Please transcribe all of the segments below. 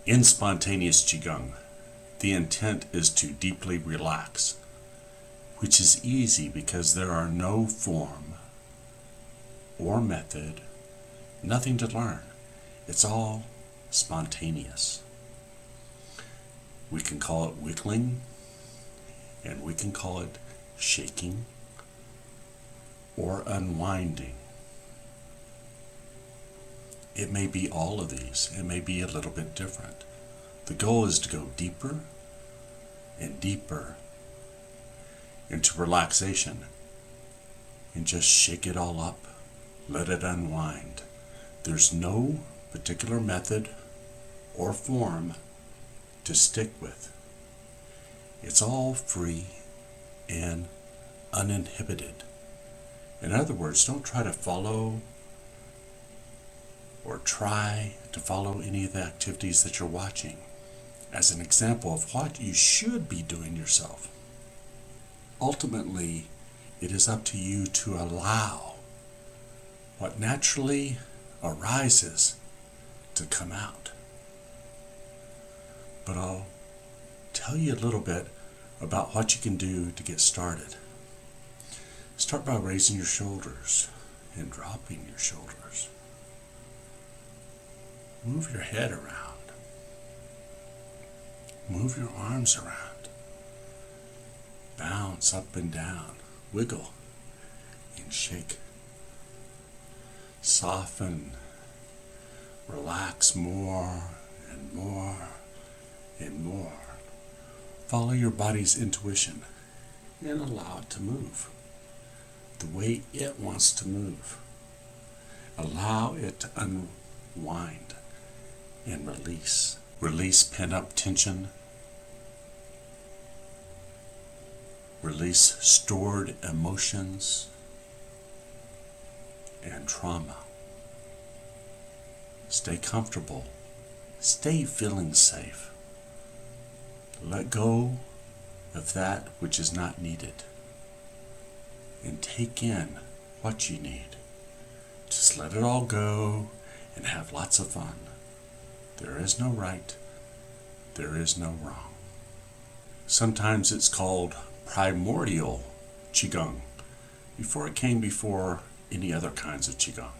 In spontaneous Qigong, the intent is to deeply relax, which is easy because there are no form or method, nothing to learn. It's all spontaneous. We can call it wiggling, and we can call it shaking or unwinding. It may be all of these. It may be a little bit different. The goal is to go deeper and deeper into relaxation and just shake it all up. Let it unwind. There's no particular method or form to stick with. It's all free and uninhibited. In other words, don't try to follow or try to follow any of the activities that you're watching as an example of what you should be doing yourself. Ultimately, it is up to you to allow what naturally arises to come out. But I'll tell you a little bit about what you can do to get started. Start by raising your shoulders and dropping your shoulders. Move your head around. Move your arms around. Bounce up and down. Wiggle and shake. Soften. Relax more and more and more. Follow your body's intuition and allow it to move the way it wants to move. Allow it to unwind and release. Release pent-up tension. Release stored emotions and trauma. Stay comfortable. Stay feeling safe. Let go of that which is not needed and take in what you need. Just let it all go and have lots of fun. There is no right. There is no wrong. Sometimes it's called primordial Qigong, before it came before any other kinds of Qigong.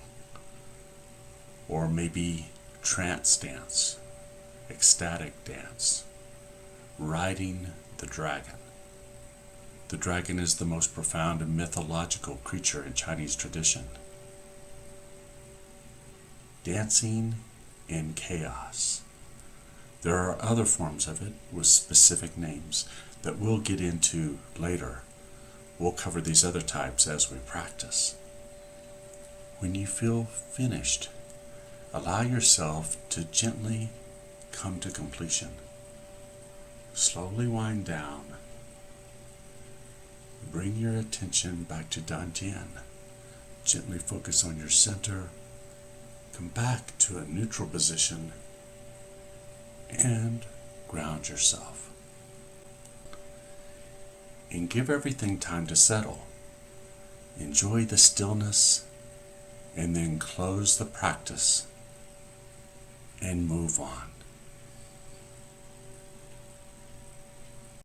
Or maybe trance dance, ecstatic dance, riding the dragon. The dragon is the most profound and mythological creature in Chinese tradition. Dancing in chaos. There are other forms of it with specific names that we'll get into later. We'll cover these other types as we practice. When you feel finished, allow yourself to gently come to completion. Slowly wind down. Bring your attention back to Dantian. Gently focus on your center. Come back to a neutral position and ground yourself. And give everything time to settle. Enjoy the stillness and then close the practice and move on.